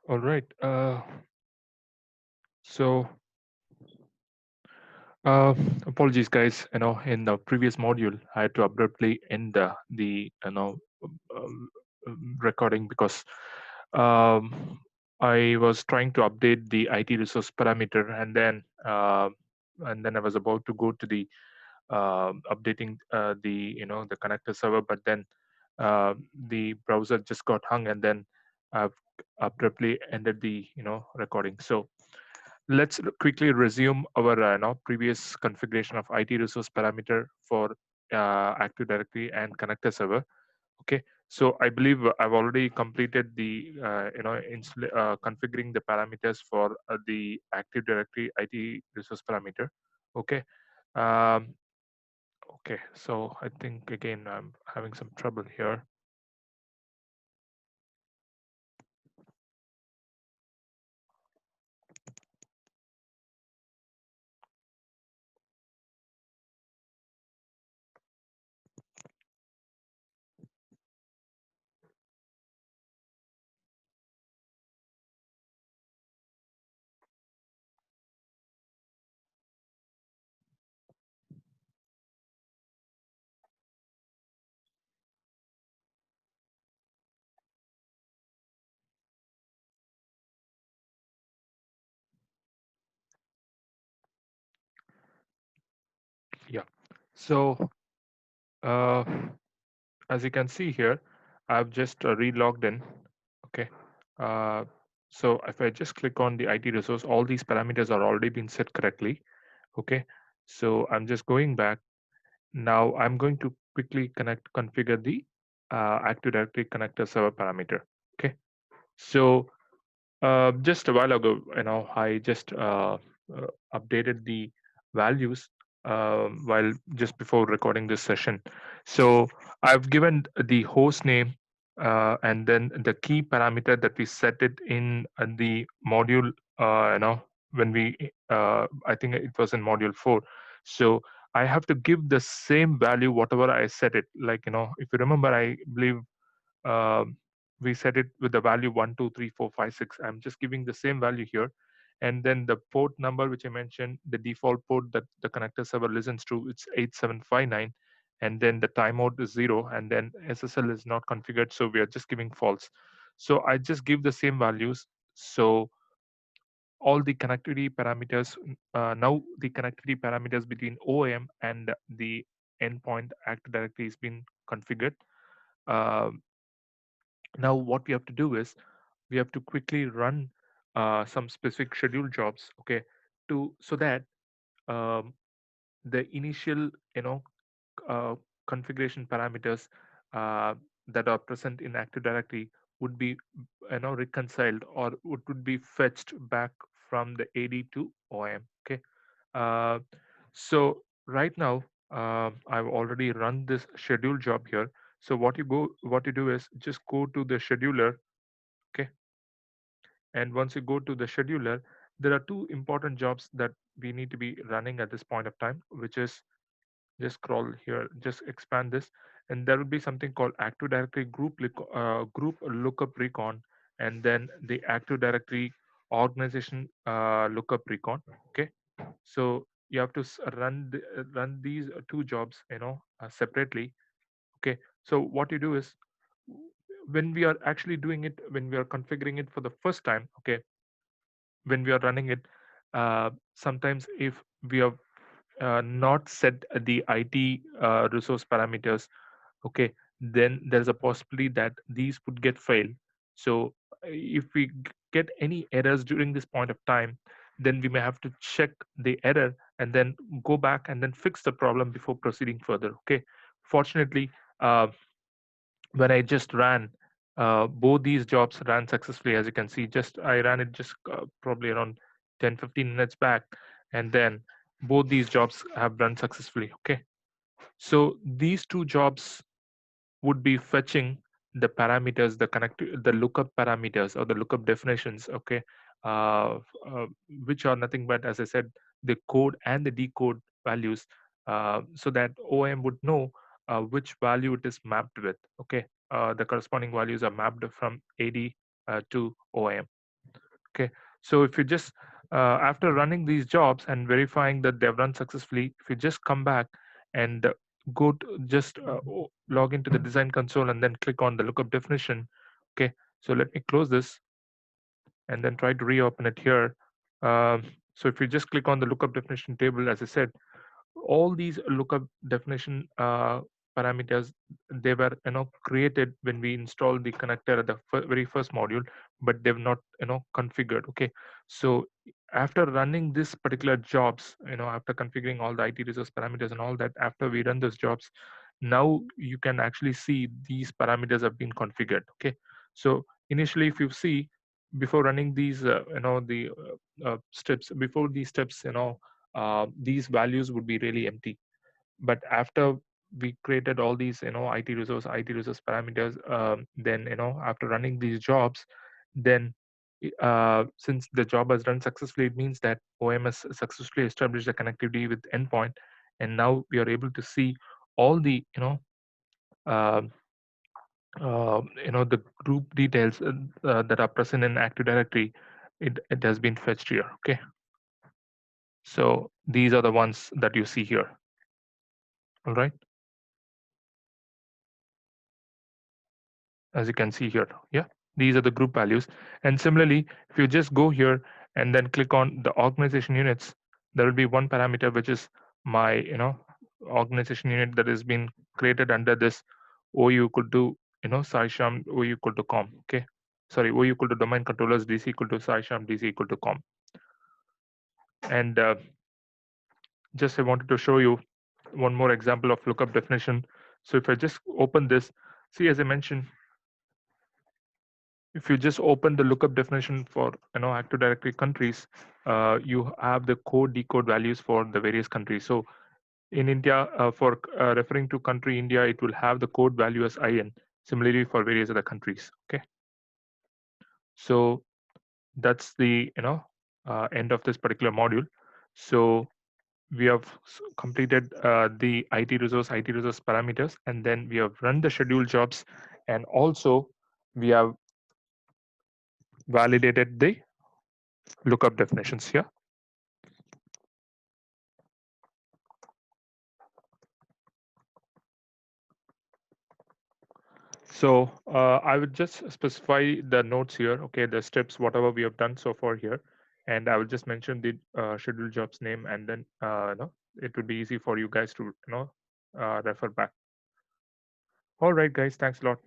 All right. So uh, apologies, guys. In the previous module, I had to abruptly end the um, recording because um, I was trying to update the IT resource parameter, and then I was about to go to the updating the connector server, but then the browser just got hung, and then I've abruptly ended the recording. So let's quickly resume our previous configuration of IT resource parameter for Active Directory and connector server. Okay, so I believe I've already completed the configuring the parameters for the Active Directory IT resource parameter. Okay. Um, okay, so I think again I'm having some trouble here. Yeah. So uh, as you can see here, I've just re-logged in. Okay. Uh, so if I just click on the IT resource, all these parameters are already been set correctly. Okay. So I'm just going back. Now I'm going to quickly configure the Active Directory connector server parameter. Okay. So just a while ago, I just updated the values while just before recording this session. So I've given the host name and then the key parameter that we set it in the module. When I think it was in module 4. So I have to give the same value whatever I set it. Like if you remember, I believe um, we set it with the value 1 2 3 4 5 6. I'm just giving the same value here, and then the port number which I mentioned, the default port that the connector server listens to, it's 8759, and then the timeout is 0, and then SSL is not configured, so we are just giving false. So I just give the same values. So all the connectivity parameters, now the connectivity parameters between OEM and the endpoint Active Directory has been configured. Um Now, what we have to do is we have to quickly run some specific schedule jobs, okay, to so that um, the initial, uh, configuration parameters uh, that are present in Active Directory would be, reconciled, or would be fetched back from the AD to OM. Okay, uh, so right now I've already run this schedule job here. So what you do is just go to the scheduler. Okay, and once you go to the scheduler, there are two important jobs that we need to be running at this point of time, which is just scroll here, just expand this, and there will be something called Active Directory group lookup recon, and then the Active Directory organization lookup recon. Okay, so you have to run these two jobs, separately. Okay, so what you do is when we are actually doing it, when we are configuring it for the first time, okay, when we are running it, sometimes if we have not set the IT resource parameters, okay, then there's a possibility that these would get failed. So if we get any errors during this point of time, then we may have to check the error and then go back and then fix the problem before proceeding further. Okay, fortunately, uh, when I just ran, both these jobs ran successfully. As you can see, just I ran it just probably around 10 15 minutes back, and then both these jobs have run successfully. Okay, so these two jobs would be fetching the parameters, the lookup parameters or the lookup definitions. Okay, uh, uh, which are nothing but, as I said, the code and the decode values, so that OM would know which value it is mapped with. Okay, the corresponding values are mapped from AD to OM. Okay, so if you just after running these jobs and verifying that they've run successfully, if you just come back and go to just log into the design console and then click on the lookup definition. Okay, so let me close this and then try to reopen it here. So if you just click on the lookup definition table, as I said, all these lookup definition parameters, they were created when we installed the connector at the very first module, but they've not configured. Okay, so after running this particular jobs, after configuring all the IT resource parameters and all that, after we run those jobs, now you can actually see these parameters have been configured. Okay, so initially if you see, before running these the steps, before these steps, these values would be really empty. But after we created all these IT resource parameters, then after running these jobs, then since the job has run successfully, it means that OMS successfully established a connectivity with endpoint, and now we are able to see all the uh, the group details that are present in Active Directory. It has been fetched here. Okay, so these are the ones that you see here. All right, as you can see here. Yeah, these are the group values. And similarly, if you just go here and then click on the organization units, there will be one parameter which is my organization unit that has been created under this OU equal to SciSham OU equal to com. Okay, sorry, OU equal to domain controllers, DC equal to SciSham, DC equal to com. And just I wanted to show you one more example of lookup definition. So if I just open this, see, as I mentioned, if you just open the lookup definition for Active Directory countries, you have the code decode values for the various countries. So in India, for referring to country India, it will have the code value as IN. Similarly for various other countries. Okay, so that's the end of this particular module. So we have completed the IT resource parameters, and then we have run the scheduled jobs, and also we have validated the lookup definitions here. So I would just specify the notes here, okay, the steps, whatever we have done so far here, and I will just mention the scheduled jobs name, and then it would be easy for you guys to refer back. All right, guys, thanks a lot.